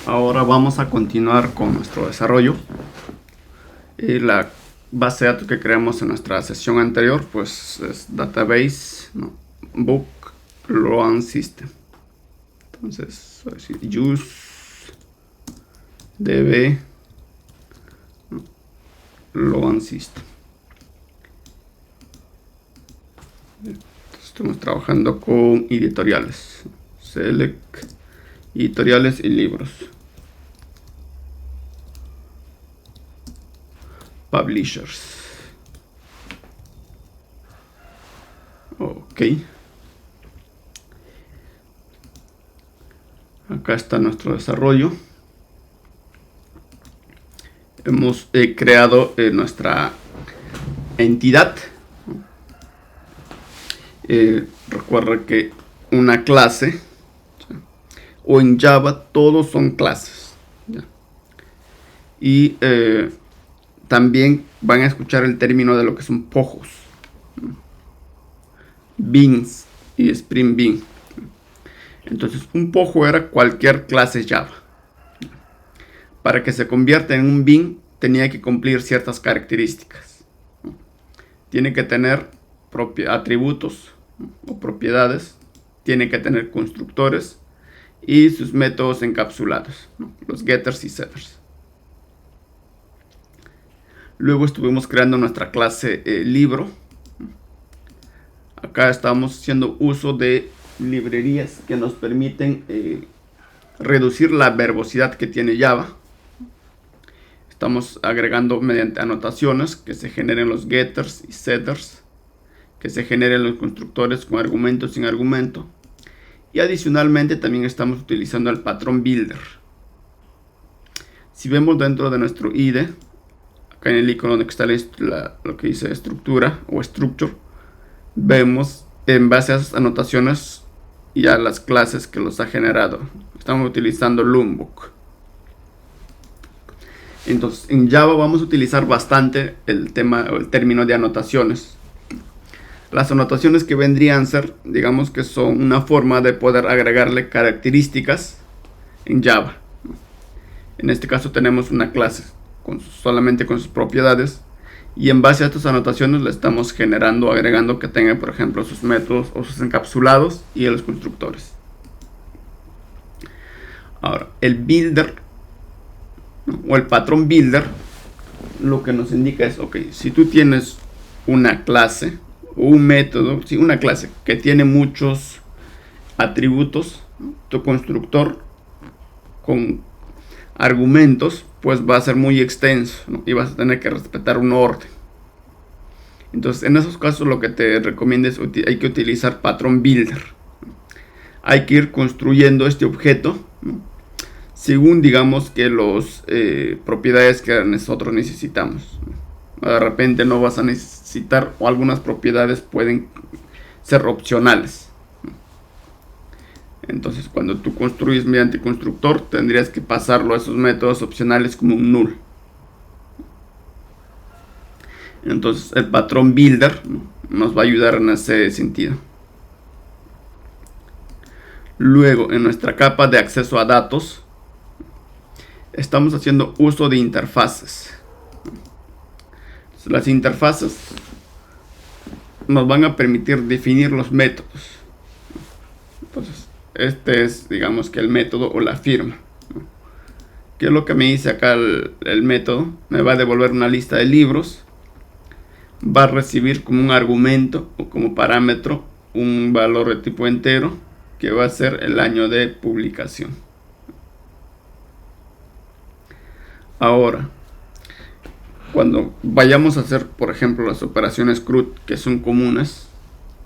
Ahora vamos a continuar con nuestro desarrollo. La base de datos que creamos en nuestra sesión anterior pues es database, book loan system. Entonces voy a decir use db loan system. Entonces, estamos trabajando con editoriales, select editoriales y libros. Publishers. Ok. Acá está nuestro desarrollo. Hemos creado nuestra entidad. Recuerda que una clase, o en Java todos son clases, ¿ya? Y también van a escuchar el término de lo que son pojos, beans y Spring Bean. Entonces un pojo era cualquier clase Java. Para que se convierta en un bean tenía que cumplir ciertas características. Tiene que tener atributos o propiedades, tiene que tener constructores y sus métodos encapsulados, los getters y setters. Luego estuvimos creando nuestra clase libro. Acá estamos haciendo uso de librerías que nos permiten reducir la verbosidad que tiene Java. Estamos agregando mediante anotaciones que se generen los getters y setters, que se generen los constructores con argumento sin argumento. Y adicionalmente también estamos utilizando el patrón builder. Si vemos dentro de nuestro IDE, acá en el icono donde está lo que dice estructura o structure, vemos en base a esas anotaciones ya las clases que los ha generado. Estamos utilizando Loombook. Entonces en Java vamos a utilizar bastante el término de anotaciones. Las anotaciones que vendrían a ser, digamos que son una forma de poder agregarle características en Java. En este caso tenemos una clase solamente con sus propiedades, y en base a estas anotaciones le estamos generando, agregando que tenga, por ejemplo, sus métodos o sus encapsulados y los constructores. Ahora, el builder o el patrón builder lo que nos indica es, ok, si tú tienes una clase o un método, una clase que tiene muchos atributos, tu constructor con argumentos pues va a ser muy extenso, y vas a tener que respetar un orden. Entonces en esos casos lo que te recomiendo es hay que utilizar patrón builder. Hay que ir construyendo este objeto, según digamos que las propiedades que nosotros necesitamos. De repente no vas a necesitar, o algunas propiedades pueden ser opcionales. Entonces cuando tú construyes mediante constructor tendrías que pasarlo a esos métodos opcionales como un null. Entonces el patrón builder nos va a ayudar en ese sentido. Luego en nuestra capa de acceso a datos estamos haciendo uso de interfaces. Entonces, las interfaces nos van a permitir definir los métodos. Entonces este es, digamos que el método o la firma. ¿Qué es lo que me dice acá el método? Me va a devolver una lista de libros. Va a recibir como un argumento o como parámetro un valor de tipo entero que va a ser el año de publicación. Ahora, cuando vayamos a hacer, por ejemplo, las operaciones CRUD que son comunes,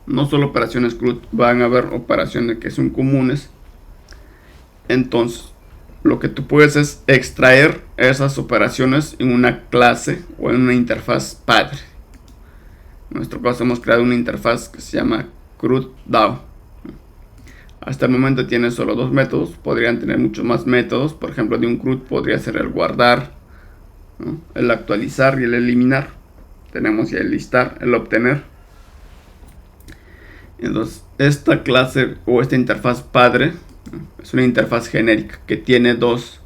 no solo operaciones CRUD, van a haber operaciones que son comunes. Entonces lo que tú puedes es extraer esas operaciones en una clase o en una interfaz padre. En nuestro caso hemos creado una interfaz que se llama CRUD-DAO. Hasta el momento tiene solo dos métodos, podrían tener muchos más métodos. Por ejemplo, de un CRUD podría ser el guardar, el actualizar y el eliminar. Tenemos ya el listar, el obtener. Entonces esta clase o esta interfaz padre es una interfaz genérica que tiene dos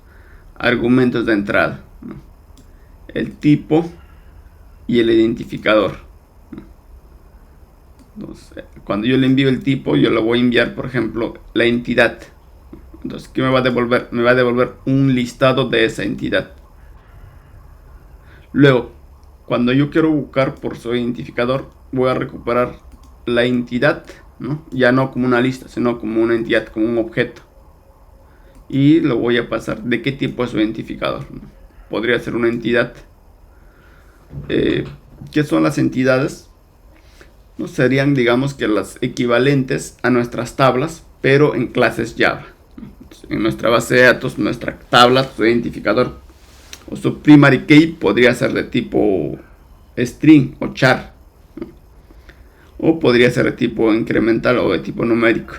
argumentos de entrada, ¿no? El tipo y el identificador. Entonces, cuando yo le envío el tipo, yo le voy a enviar, por ejemplo, la entidad. Entonces, ¿qué me va a devolver? Me va a devolver un listado de esa entidad. Luego, cuando yo quiero buscar por su identificador, voy a recuperar la entidad, ¿no? Ya no como una lista, sino como una entidad, como un objeto. Y lo voy a pasar de qué tipo es su identificador, ¿no? Podría ser una entidad. ¿Qué son las entidades? ¿No? Serían, digamos, que las equivalentes a nuestras tablas, pero en clases Java. Entonces, en nuestra base de datos, nuestra tabla, su identificador o su primary key podría ser de tipo string o char, ¿no? O podría ser de tipo incremental o de tipo numérico.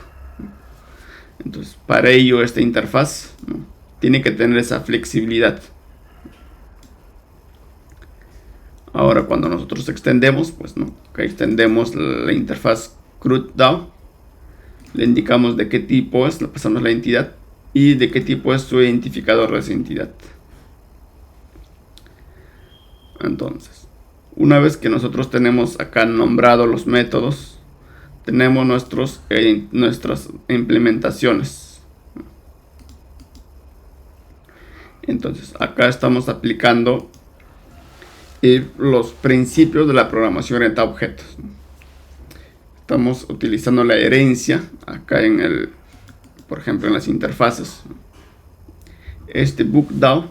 Entonces, para ello esta interfaz, ¿no? Tiene que tener esa flexibilidad. Ahora, cuando nosotros extendemos, pues no, extendemos la interfaz CRUD-DAO, le indicamos de qué tipo es, le pasamos la entidad y de qué tipo es su identificador de esa entidad. Entonces, una vez que nosotros tenemos acá nombrado los métodos, tenemos nuestras implementaciones. Entonces, acá estamos aplicando los principios de la programación orientada a objetos. Estamos utilizando la herencia acá por ejemplo, en las interfaces. Este bookDAO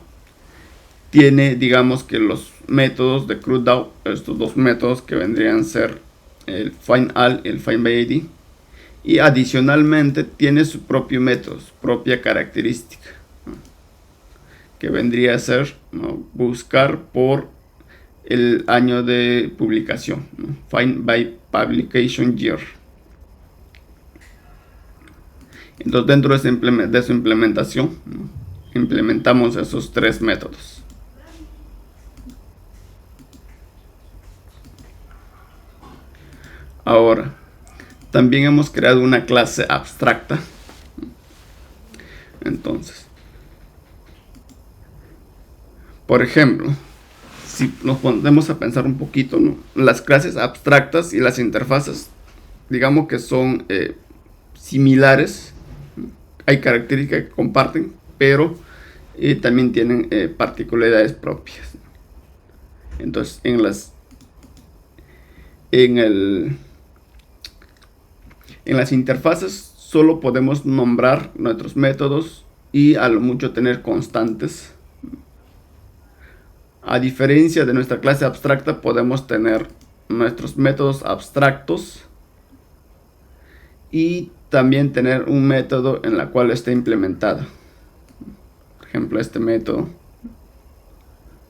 tiene, digamos, que los métodos de CRUD-DAO, estos dos métodos que vendrían a ser el findAll y el findById, y adicionalmente tiene su propio método, su propia característica, ¿no? Que vendría a ser, ¿no? Buscar por el año de publicación, ¿no? Find by publication year. Entonces, dentro de su implementación, ¿no? Implementamos esos tres métodos. Ahora, también hemos creado una clase abstracta. Entonces, por ejemplo, si nos ponemos a pensar un poquito, ¿no? Las clases abstractas y las interfaces, digamos que son similares, ¿no? Hay características que comparten, pero también tienen particularidades propias. Entonces, en las interfaces solo podemos nombrar nuestros métodos y a lo mucho tener constantes. A diferencia de nuestra clase abstracta, podemos tener nuestros métodos abstractos y también tener un método en la cual esté implementado. Por ejemplo, este método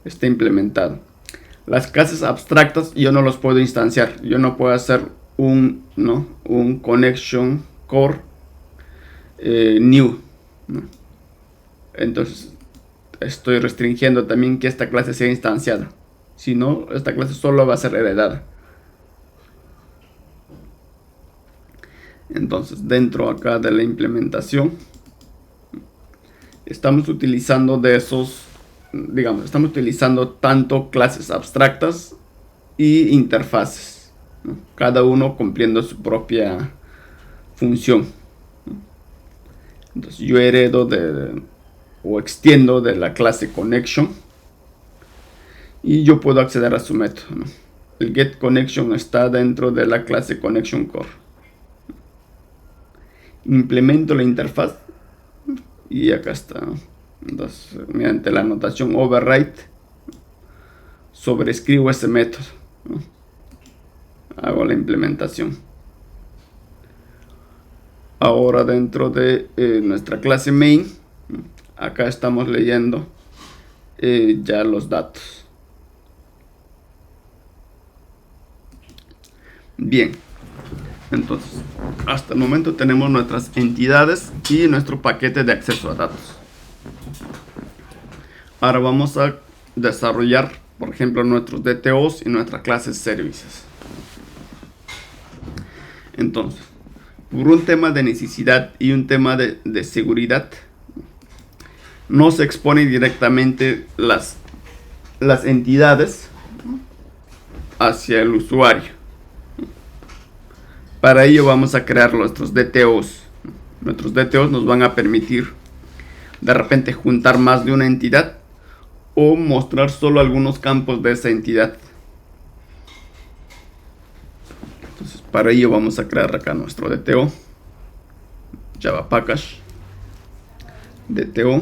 está implementado. Las clases abstractas yo no los puedo instanciar. Yo no puedo hacer un connection core new, ¿no? Entonces estoy restringiendo también que esta clase sea instanciada. Si no, esta clase solo va a ser heredada. Entonces, dentro acá de la implementación, estamos utilizando estamos utilizando tanto clases abstractas y interfaces, ¿no? Cada uno cumpliendo su propia función. Entonces, yo heredo o extiendo de la clase connection y yo puedo acceder a su método, ¿no? El get connection está dentro de la clase connection core. Implemento la interfaz y acá está, ¿no? Entonces, mediante la notación override, sobrescribo ese método, ¿no? Hago la implementación. Ahora dentro de nuestra clase main, acá estamos leyendo ya los datos. Bien, entonces hasta el momento tenemos nuestras entidades y nuestro paquete de acceso a datos. Ahora vamos a desarrollar, por ejemplo, nuestros DTOs y nuestras clases services. Entonces, por un tema de necesidad y un tema de seguridad, no se expone directamente las entidades hacia el usuario. Para ello vamos a crear nuestros DTOs. Nuestros DTOs nos van a permitir de repente juntar más de una entidad o mostrar solo algunos campos de esa entidad. Entonces para ello vamos a crear acá nuestro DTO, Java Package DTO,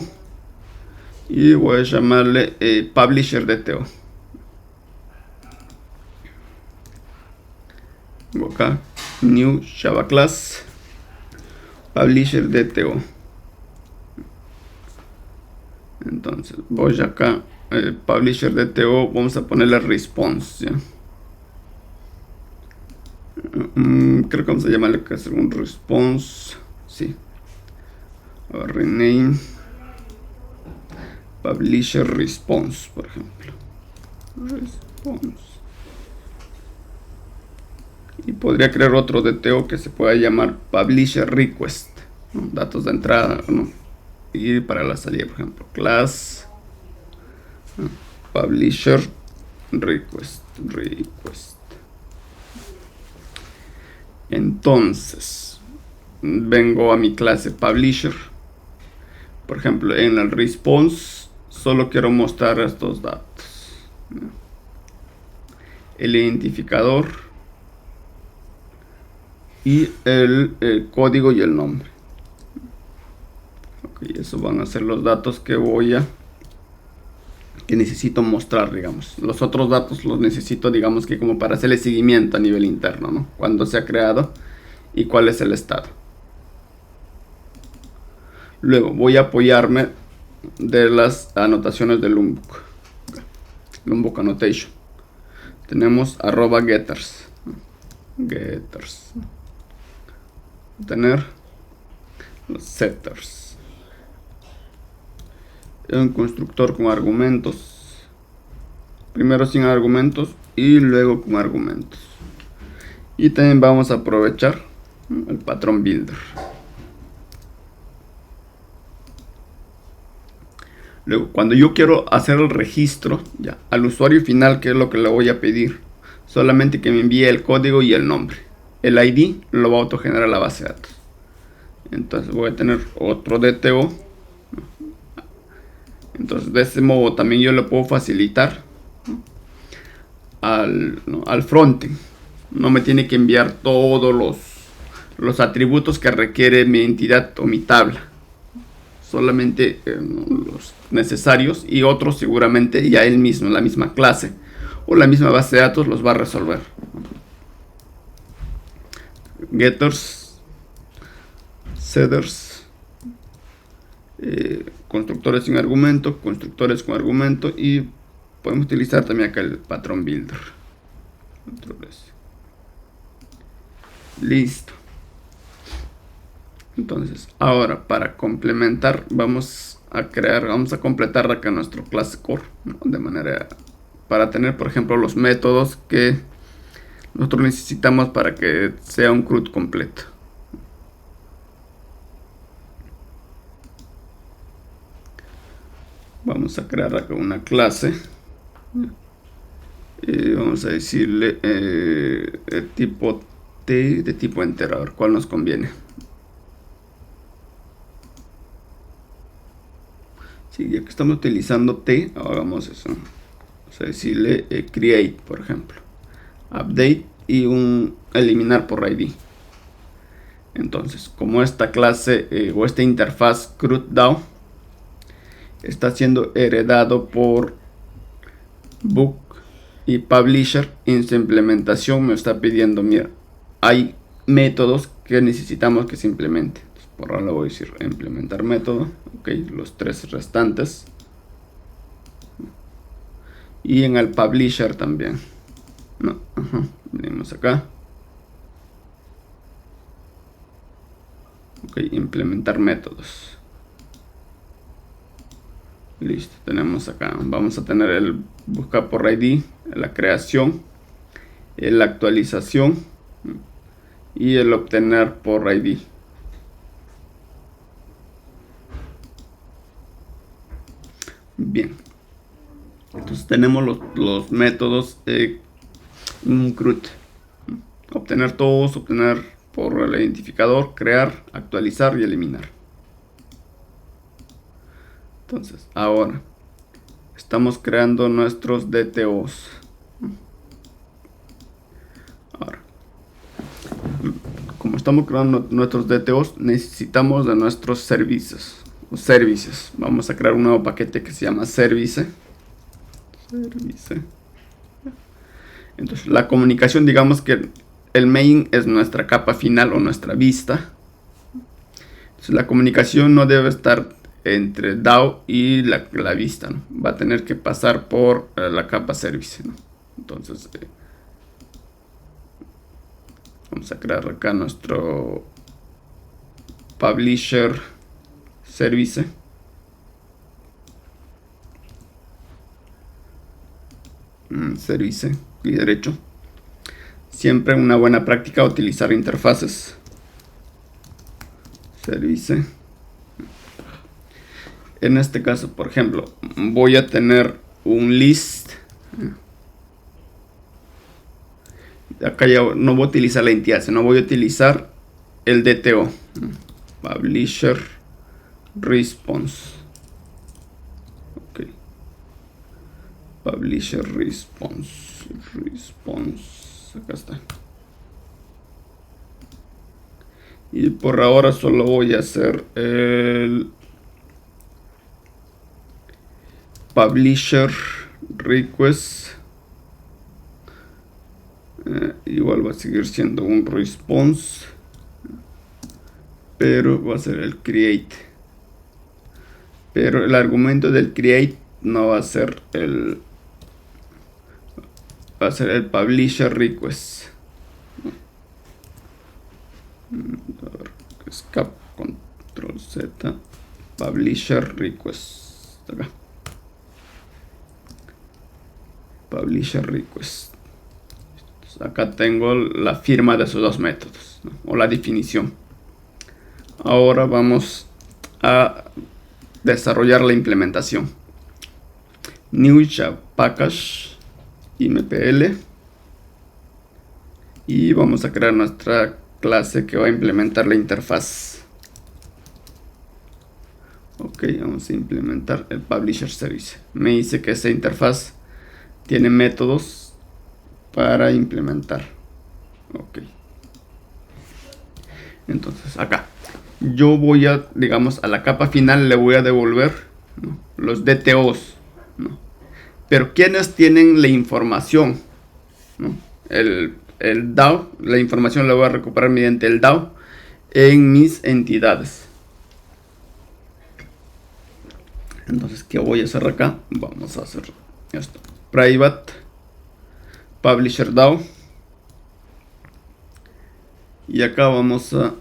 y voy a llamarle Publisher DTO. Acá New Java Class Publisher DTO. Entonces voy acá Publisher DTO, vamos a ponerle response, ¿ya? Creo que vamos a llamarle que es un response, sí. Rename Publisher Response, por ejemplo. Response. Y podría crear otro DTO que se pueda llamar Publisher Request, ¿no? Datos de entrada, ¿no? Y para la salida, por ejemplo, class Publisher Request. Entonces vengo a mi clase Publisher. Por ejemplo, en el response solo quiero mostrar estos datos, ¿no? El identificador y el código y el nombre. Ok, eso van a ser los datos que necesito mostrar, digamos. Los otros datos los necesito, digamos, que como para hacerle seguimiento a nivel interno, ¿no? Cuando se ha creado y cuál es el estado. Luego voy a apoyarme de las anotaciones de Lombok Annotation. Tenemos @getters. Tener los setters. Un constructor con argumentos. Primero sin argumentos y luego con argumentos. Y también vamos a aprovechar el patrón builder. Luego, cuando yo quiero hacer el registro ya al usuario final, ¿qué es lo que le voy a pedir? Solamente que me envíe el código y el nombre. El ID lo va a autogenerar la base de datos. Entonces voy a tener otro DTO. Entonces de este modo también yo le puedo facilitar al frontend. No me tiene que enviar todos los atributos que requiere mi entidad o mi tabla. Solamente los necesarios, y otros seguramente ya él mismo, la misma clase o la misma base de datos los va a resolver. Getters, setters, constructores sin argumento, constructores con argumento, y podemos utilizar también acá el patrón builder. Listo. Entonces ahora para complementar vamos a completar acá nuestro clase core, ¿no? De manera para tener, por ejemplo, los métodos que nosotros necesitamos para que sea un CRUD completo. Vamos a crear acá una clase y vamos a decirle tipo T, de tipo entero. A ver cuál nos conviene. Sí, ya que estamos utilizando T, hagamos eso. Vamos a decirle create, por ejemplo, update y un eliminar por ID. Entonces, como esta clase o esta interfaz CRUD-DAO está siendo heredado por book y publisher, en su implementación me está pidiendo, mira, hay métodos que necesitamos que se implementen. Por ahora le voy a decir implementar método. Ok, los tres restantes. Y en el publisher también. No, venimos acá. Ok, implementar métodos. Listo, tenemos acá. Vamos a tener el buscar por ID, la creación, la actualización y el obtener por ID. Bien. Entonces tenemos los métodos CRUD. Obtener todos, obtener por el identificador, crear, actualizar y eliminar. Entonces, ahora estamos creando nuestros DTOs. Ahora, como estamos creando nuestros DTOs, necesitamos de nuestros servicios. Vamos a crear un nuevo paquete que se llama service. Entonces, la comunicación, digamos que el main es nuestra capa final o nuestra vista. Entonces, la comunicación no debe estar entre DAO y la vista, ¿no? Va a tener que pasar por la capa service, ¿no? Entonces, vamos a crear acá nuestro publisher service. Service, clic derecho. Siempre una buena práctica utilizar interfaces. Service. En este caso, por ejemplo, voy a tener un list. Acá ya no voy a utilizar la entidad, sino voy a utilizar el DTO. Publisher response. Ok. Publisher response. Acá está. Y por ahora solo voy a hacer el publisher request. Igual va a seguir siendo un response, pero va a ser el create. Pero el argumento del create no va a ser el publisher request. Escape, control Z, publisher request. Acá. Publisher request. Entonces, acá tengo la firma de esos dos métodos, ¿no? O la definición. Ahora vamos a desarrollar la implementación. New Java Package MPL. Y vamos a crear nuestra clase que va a implementar la interfaz. Ok, vamos a implementar el Publisher Service. Me dice que esa interfaz tiene métodos para implementar. Ok. Entonces acá yo voy a, digamos, a la capa final le voy a devolver, ¿no?, los DTOs, ¿no? Pero ¿quiénes tienen la información? ¿No? El DAO, la información la voy a recuperar mediante el DAO en mis entidades. Entonces, ¿qué voy a hacer acá? Vamos a hacer esto. Private Publisher DAO. Y acá vamos a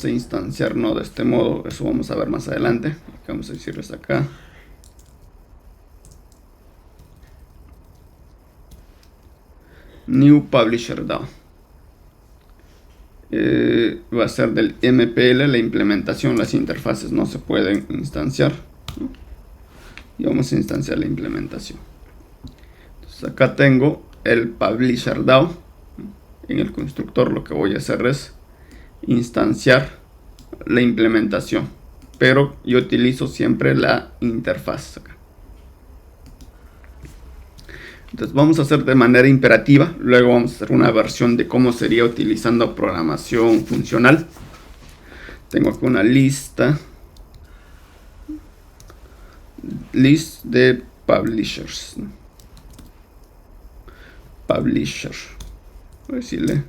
instanciar, no de este modo, eso vamos a ver más adelante. Vamos a decirles acá. New Publisher DAO. Va a ser del MPL la implementación, las interfaces no se pueden instanciar, ¿no? Y vamos a instanciar la implementación. Entonces acá tengo el Publisher DAO. En el constructor lo que voy a hacer es instanciar la implementación, pero yo utilizo siempre la interfaz acá. Entonces vamos a hacer de manera imperativa, luego vamos a hacer una versión de cómo sería utilizando programación funcional. Tengo aquí una lista de publishers, ¿no? Publisher, voy a decirle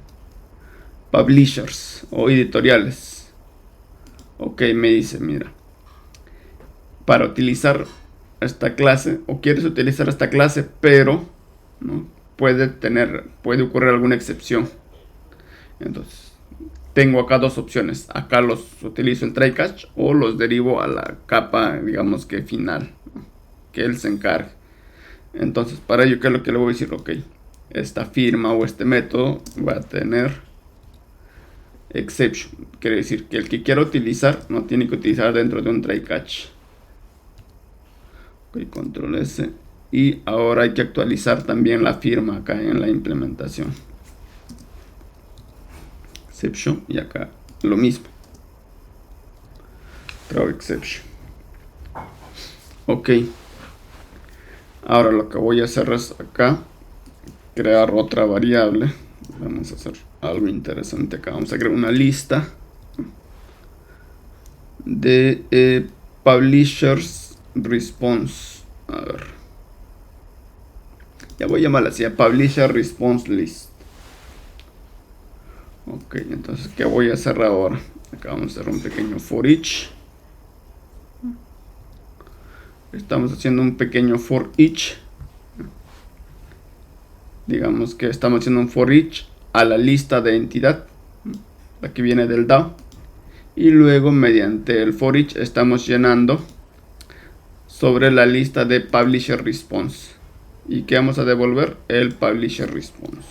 publishers o editoriales. Ok, me dice, mira, para utilizar esta clase, o quieres utilizar esta clase, pero ¿no?, puede ocurrir alguna excepción. Entonces tengo acá dos opciones. Acá los utilizo en try catch o los derivo a la capa, digamos que final, ¿no?, que él se encargue. Entonces para ello, ¿qué es lo que le voy a decir? Ok, esta firma o este método va a tener exception. Quiere decir que el que quiera utilizar no tiene que utilizar dentro de un try catch. Ok, control S. Y ahora hay que actualizar también la firma acá en la implementación. Exception, y acá lo mismo. Throw exception. Ok. Ahora lo que voy a hacer es acá crear otra variable. Vamos a hacer algo interesante acá. Vamos a crear una lista de publishers response. A ver. Ya voy a llamarla así, publisher response list. Ok, entonces, ¿qué voy a hacer ahora? Acá vamos a hacer un pequeño for each. Estamos haciendo un pequeño for each. Digamos que estamos haciendo un for each a la lista de entidad, la que viene del DAO. Y luego, mediante el for each, estamos llenando sobre la lista de publisher response. ¿Y qué vamos a devolver? El publisher response.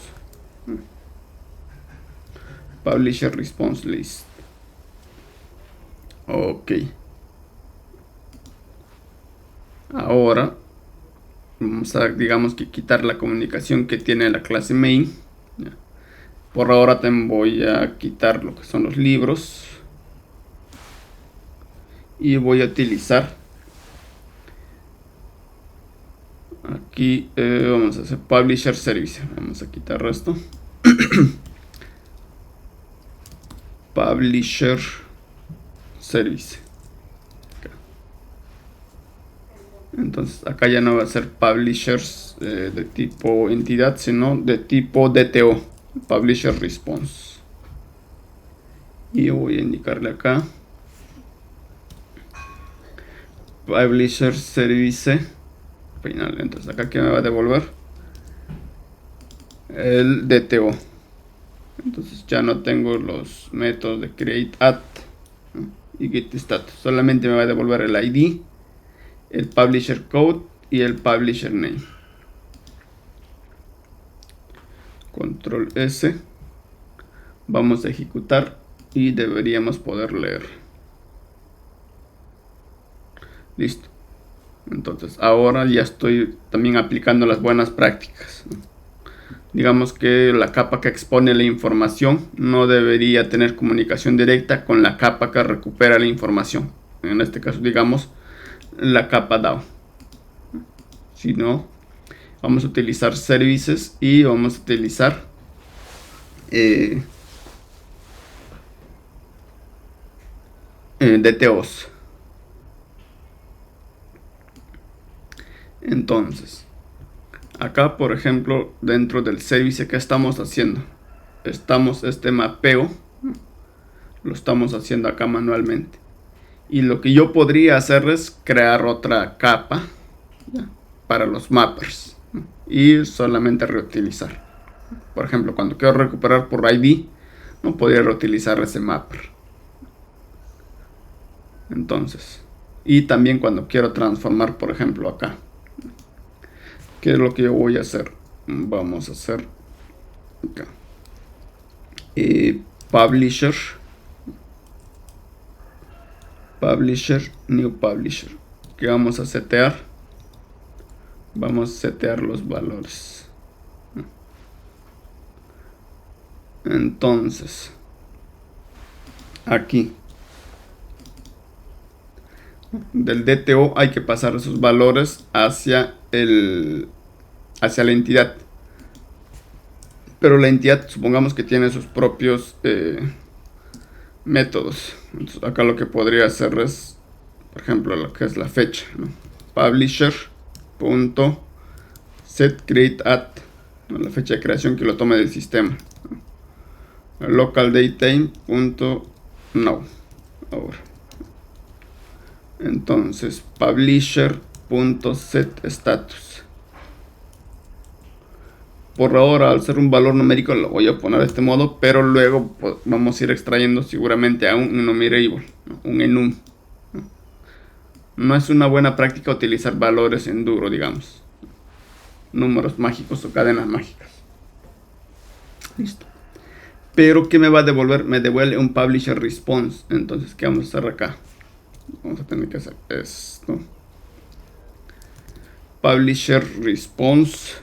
Publisher response list. Ok. Ahora vamos a, digamos que quitar la comunicación que tiene la clase main. Por ahora también voy a quitar lo que son los libros. Y voy a utilizar aquí, vamos a hacer publisher service. Vamos a quitar esto. Publisher service. Entonces acá ya no va a ser publishers de tipo entidad, sino de tipo DTO, publisher response. Y voy a indicarle acá publisher service final. Entonces acá que me va a devolver el DTO. Entonces ya no tengo los métodos de create at y get status, solamente me va a devolver el ID, el publisher code y el publisher name. Control S. Vamos a ejecutar y deberíamos poder leer. Listo. Entonces ahora ya estoy también aplicando las buenas prácticas. Digamos que la capa que expone la información no debería tener comunicación directa con la capa que recupera la información. En este caso, digamos, la capa DAO. Si no, vamos a utilizar services y vamos a utilizar DTOs. Entonces, acá, por ejemplo, dentro del service, ¿qué estamos haciendo? Este mapeo lo estamos haciendo acá manualmente. Y lo que yo podría hacer es crear otra capa para los mappers y solamente reutilizar. Por ejemplo, cuando quiero recuperar por ID, no podría reutilizar ese mapper. Entonces, y también cuando quiero transformar, por ejemplo, acá, ¿qué es lo que yo voy a hacer? Vamos a hacer acá publisher, new publisher. ¿Qué vamos a setear? Vamos a setear los valores. Entonces, aquí del DTO hay que pasar esos valores hacia la entidad. Pero la entidad, supongamos que tiene sus propios métodos. Entonces, acá lo que podría hacer es, por ejemplo, lo que es la fecha, ¿no? Publisher.setCreateAt, ¿no? La fecha de creación que lo tome del sistema, ¿no? LocalDatetime.now. Ahora, entonces, publisher.setStatus. Por ahora, al ser un valor numérico, lo voy a poner de este modo, pero luego pues, vamos a ir extrayendo seguramente a un enumerable, ¿no? Un enum. No es una buena práctica utilizar valores en duro, digamos. Números mágicos o cadenas mágicas. Listo. Pero ¿qué me va a devolver? Me devuelve un publisher response. Entonces, ¿qué vamos a hacer acá? Vamos a tener que hacer esto. Publisher response.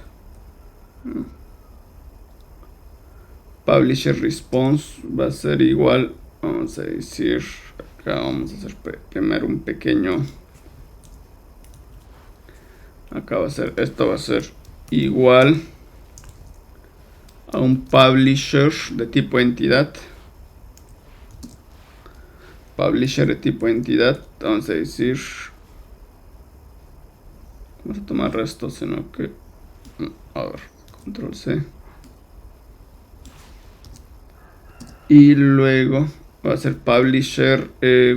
Publisher response va a ser igual. Vamos a decir, acá vamos a hacer primero un pequeño. Acá va a ser, esto va a ser igual a un publisher de tipo entidad. Publisher de tipo entidad, vamos a decir, vamos a tomar esto, sino que, a ver, control C. Y luego va a ser publisher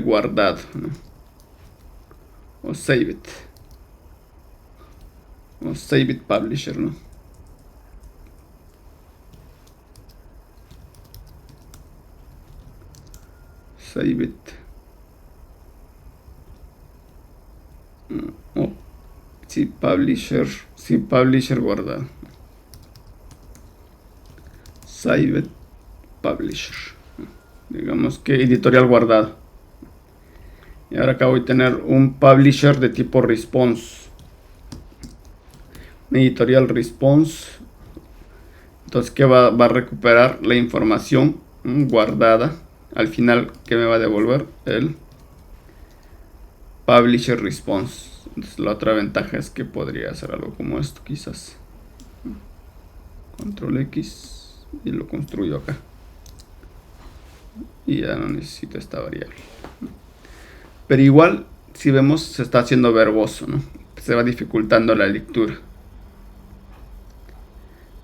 guardado, ¿no? O save it. O save it publisher, ¿no? Save it. Oh, sí, publisher guardado. Save it publisher. Digamos que editorial guardado. Y ahora acá voy a tener un publisher de tipo response. Editorial response. Entonces, ¿qué va a recuperar? La información guardada. Al final, ¿qué me va a devolver? El publisher response. Entonces, la otra ventaja es que podría hacer algo como esto, quizás. Control X y lo construyo acá. Y ya no necesito esta variable. Pero igual, si vemos, se está haciendo verboso, ¿no? Se va dificultando la lectura.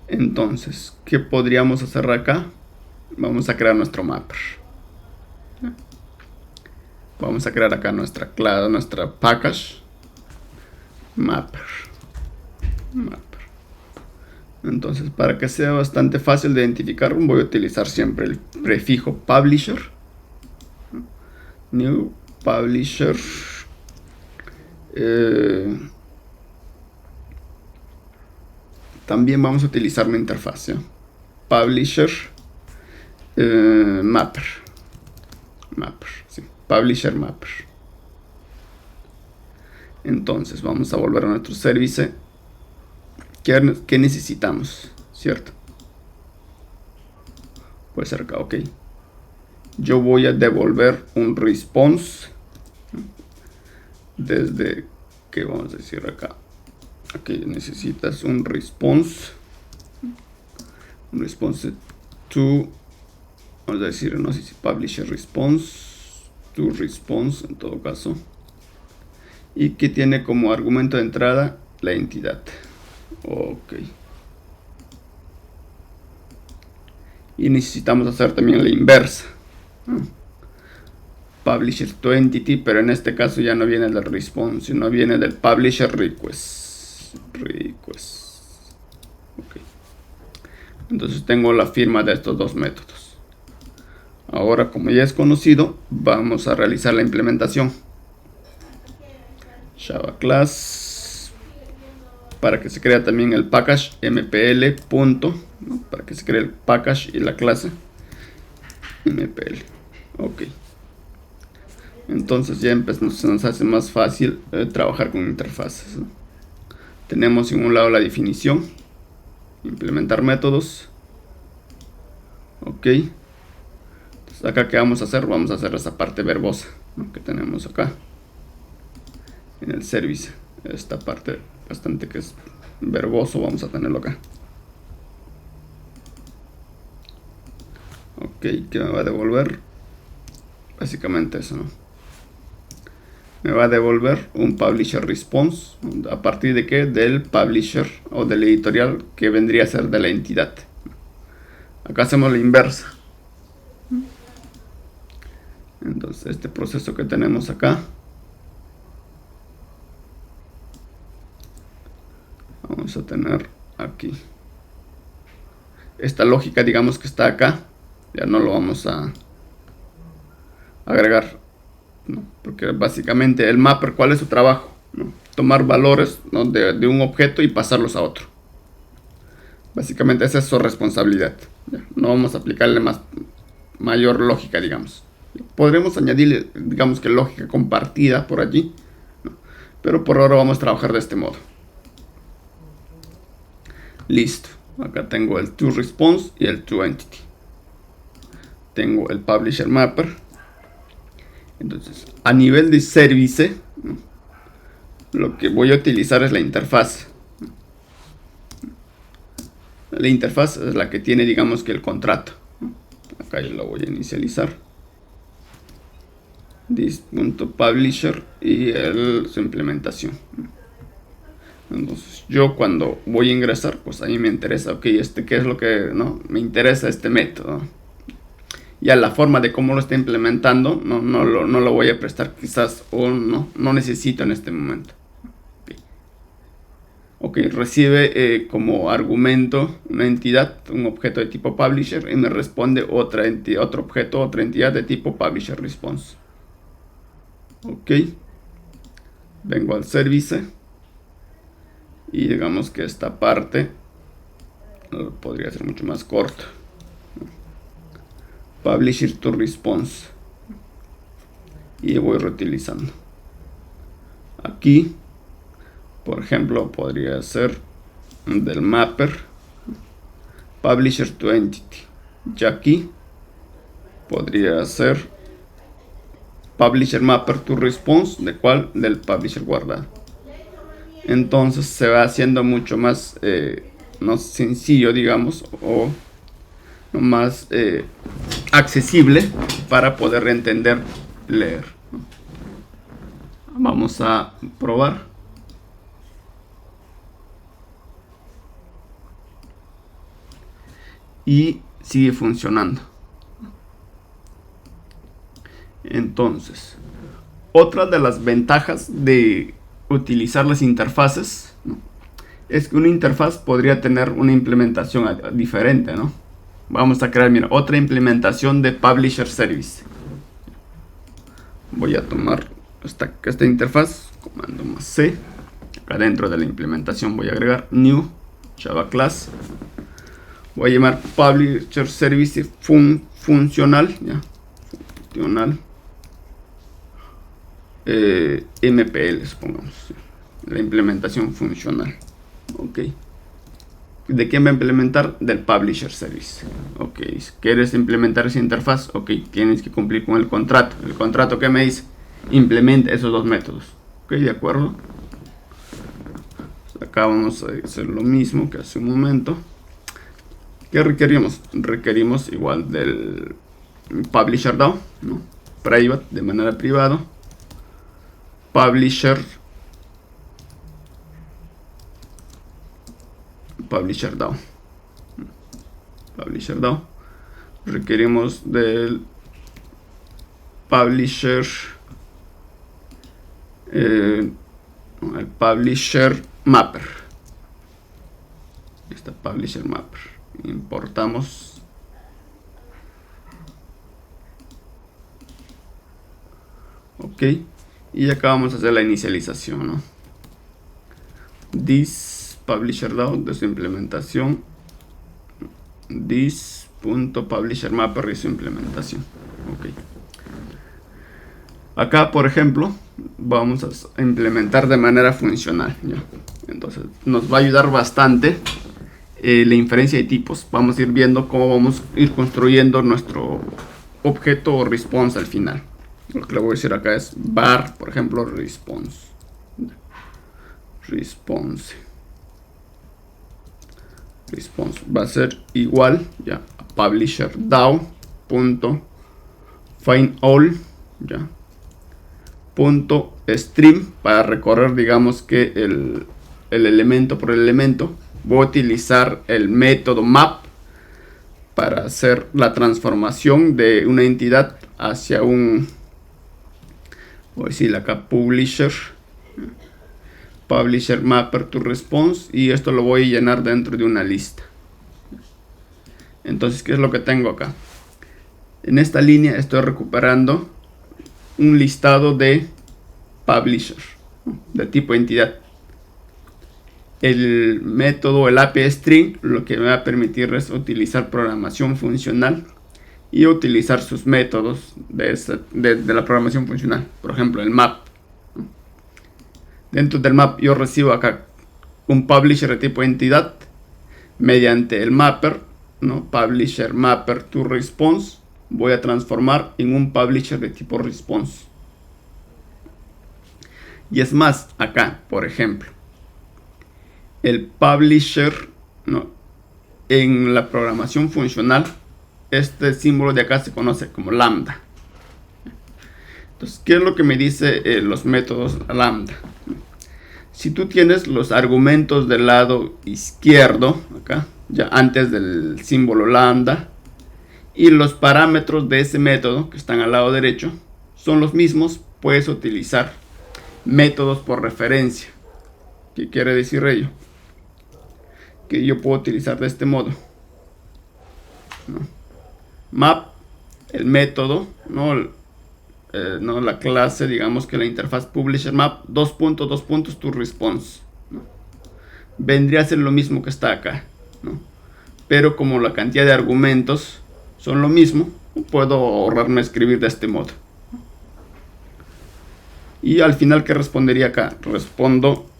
Entonces, ¿qué podríamos hacer acá? Vamos a crear nuestro mapper. Vamos a crear acá nuestra package mapper. Entonces, para que sea bastante fácil de identificar, voy a utilizar siempre el prefijo publisher. New publisher. También vamos a utilizar una interfaz, ¿ya? Publisher mapper. Sí. Publisher mapper. Entonces vamos a volver a nuestro service. ¿Qué necesitamos? ¿Cierto? Puede ser acá, ok. Yo voy a devolver un response. Desde que vamos a decir acá. Aquí necesitas un response. Un response to. Vamos a decir, no sé si publisher response. To response en todo caso. Y que tiene como argumento de entrada la entidad. Ok. Y necesitamos hacer también la inversa. Publisher to entity, pero en este caso ya no viene del response, sino viene del publisher request. Ok. Entonces tengo la firma de estos dos métodos. Ahora, como ya es conocido, vamos a realizar la implementación. Java class, para que se crea también el package mpl punto, ¿no? Para que se cree el package y la clase mpl. Ok. Entonces ya se nos hace más fácil trabajar con interfaces, ¿no? Tenemos en un lado la definición, implementar métodos. Ok. Entonces acá, ¿qué vamos a hacer? Vamos a hacer esa parte verbosa, ¿no? Que tenemos acá en el service. Esta parte bastante que es verboso, vamos a tenerlo acá. Ok, ¿qué me va a devolver? Básicamente eso, ¿no? Me va a devolver un publisher response. ¿A partir de qué? Del publisher o del editorial, que vendría a ser de la entidad. Acá hacemos la inversa. Entonces este proceso que tenemos acá, vamos a tener aquí. Esta lógica, digamos que está acá, ya no lo vamos a agregar, ¿no? Porque básicamente el mapper, ¿cuál es su trabajo? ¿No? Tomar valores, ¿no? de un objeto y pasarlos a otro. Básicamente esa es su responsabilidad. No vamos a aplicarle mayor lógica, digamos. Podremos añadirle, digamos que lógica compartida por allí, ¿no? Pero por ahora vamos a trabajar de este modo. Listo. Acá tengo el toResponse y el toEntity. Tengo el Publisher Mapper. Entonces, a nivel de service, ¿no?, lo que voy a utilizar es la interfaz. La interfaz es la que tiene, digamos que el contrato. Acá yo lo voy a inicializar. This.publisher y su implementación. Entonces yo cuando voy a ingresar, pues a mí me interesa, ok, qué es lo que, ¿no?, me interesa este método. Ya la forma de cómo lo está implementando no lo voy a prestar quizás, o no necesito en este momento. Ok, recibe como argumento una entidad, un objeto de tipo publisher, y me responde otra entidad, otro objeto, otra entidad de tipo publisher response. Ok, vengo al service y digamos que esta parte podría ser mucho más corta. Publisher to response, y voy reutilizando. Aquí, por ejemplo, podría ser del mapper publisher to entity, y aquí podría ser publisher mapper to response, del publisher guardado. Entonces se va haciendo mucho más no sencillo, digamos, o más accesible para poder entender, leer. Vamos a probar. Y sigue funcionando. Entonces, otra de las ventajas de utilizar las interfaces, ¿no?, es que una interfaz podría tener una implementación diferente, ¿no? Vamos a crear, mira, otra implementación de Publisher Service. Voy a tomar esta interfaz, comando más C. Acá dentro de la implementación voy a agregar New Java Class. Voy a llamar Publisher Service funcional, ¿ya? Funcional. MPL, supongamos. La implementación funcional. Ok. ¿De quién va a implementar? Del Publisher Service. Ok. ¿Quieres implementar esa interfaz? Ok. Tienes que cumplir con el contrato. ¿El contrato que me dice? Implementa esos dos métodos. Ok, de acuerdo. Acá vamos a hacer lo mismo que hace un momento. ¿Qué requerimos? Requerimos igual del Publisher DAO, ¿no? Private, de manera privada. Publisher DAO. Publisher DAO. Requerimos del Publisher el Publisher Mapper. Este Publisher Mapper. Importamos. Ok. Y acá vamos a hacer la inicialización, ¿no? This Publisher DAO de su implementación. This.publisher mapper y su implementación. Ok. Acá, por ejemplo, vamos a implementar de manera funcional, ¿ya? Entonces nos va a ayudar bastante la inferencia de tipos. Vamos a ir viendo cómo vamos a ir construyendo nuestro objeto o response al final. Lo que le voy a decir acá es var, por ejemplo, response. Response va a ser igual, ya, a publisher DAO punto find all, ya, punto stream, para recorrer, digamos que el elemento por elemento. Voy a utilizar el método map para hacer la transformación de una entidad hacia un, voy a decir acá, publisher mapper to response, y esto lo voy a llenar dentro de una lista. Entonces, ¿qué es lo que tengo acá? En esta línea estoy recuperando un listado de publisher de tipo entidad. El método, el API string, lo que me va a permitir es utilizar programación funcional y utilizar sus métodos de la programación funcional. Por ejemplo, el map. Dentro del map yo recibo acá un publisher de tipo entidad mediante el mapper, ¿no? Publisher mapper to response. Voy a transformar en un publisher de tipo response. Y es más, acá, por ejemplo, el publisher, ¿no? En la programación funcional, este símbolo de acá se conoce como lambda. Entonces, ¿qué es lo que me dice los métodos lambda? Si tú tienes los argumentos del lado izquierdo, acá, ya antes del símbolo lambda, y los parámetros de ese método que están al lado derecho son los mismos, puedes utilizar métodos por referencia. ¿Qué quiere decir ello? Que yo puedo utilizar de este modo, ¿no? Map, el método, ¿no? No, la clase, digamos que la interfaz publisher map, to response, ¿no? Vendría a ser lo mismo que está acá, ¿no? Pero como la cantidad de argumentos son lo mismo, puedo ahorrarme escribir de este modo. Y al final, ¿qué respondería acá? Respondo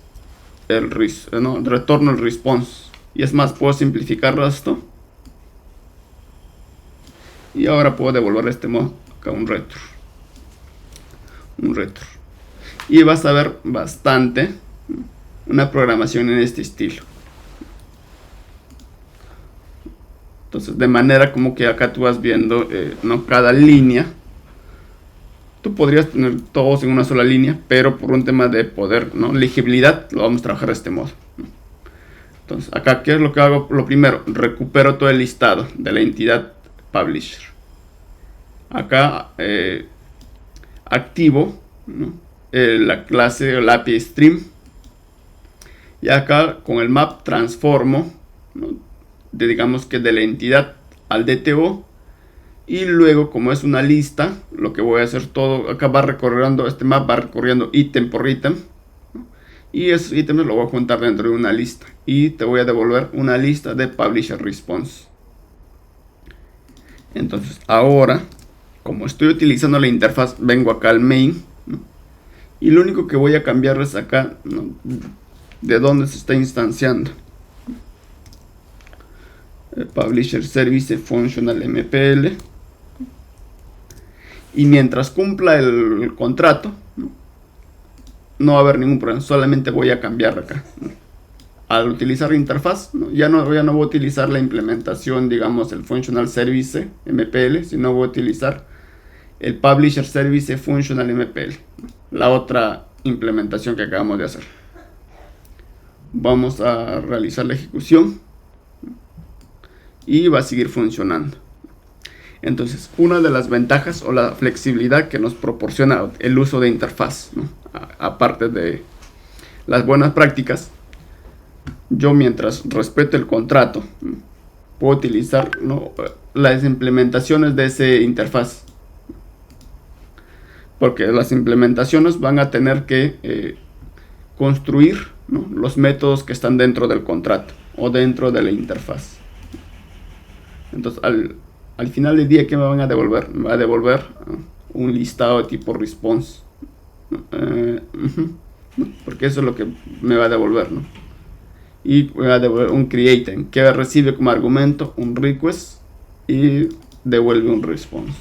retorno el response. Y es más, puedo simplificar esto. Y ahora puedo devolver de este modo acá un return. Y vas a ver bastante una programación en este estilo. Entonces, de manera como que acá tú vas viendo, ¿no? Cada línea. Tú podrías tener todos en una sola línea, pero por un tema de poder, ¿no? Legibilidad, lo vamos a trabajar de este modo, ¿no? Entonces, acá, ¿qué es lo que hago? Lo primero, recupero todo el listado de la entidad publisher. Acá activo, ¿no? La clase, el API stream. Y acá con el map transformo, ¿no? Digamos que de la entidad al DTO. Y luego, como es una lista, lo que voy a hacer todo, acá va recorriendo, este map va recorriendo ítem por ítem, ¿no? Y esos ítems lo voy a juntar dentro de una lista. Y te voy a devolver una lista de publisher response. Entonces, ahora, como estoy utilizando la interfaz, vengo acá al main, ¿no? Y lo único que voy a cambiar es acá, ¿no? De dónde se está instanciando. Publisher Service Functional MPL. Y mientras cumpla el contrato, no va a haber ningún problema. Solamente voy a cambiar acá, ¿no? Al utilizar la interfaz, ¿no? Ya no voy a utilizar la implementación, digamos, el Functional Service MPL, sino voy a utilizar el Publisher Service Functional MPL, ¿no? La otra implementación que acabamos de hacer. Vamos a realizar la ejecución y va a seguir funcionando. Entonces, una de las ventajas o la flexibilidad que nos proporciona el uso de interfaz, ¿no? Aparte de las buenas prácticas, yo mientras respete el contrato, ¿no? Puedo utilizar, ¿no? Las implementaciones de esa interfaz. Porque las implementaciones van a tener que construir, ¿no? Los métodos que están dentro del contrato o dentro de la interfaz. Entonces, al final del día, ¿qué me van a devolver? Me va a devolver un listado de tipo response. Porque eso es lo que me va a devolver, ¿no? Y me va a devolver un create, que recibe como argumento un request y devuelve un response.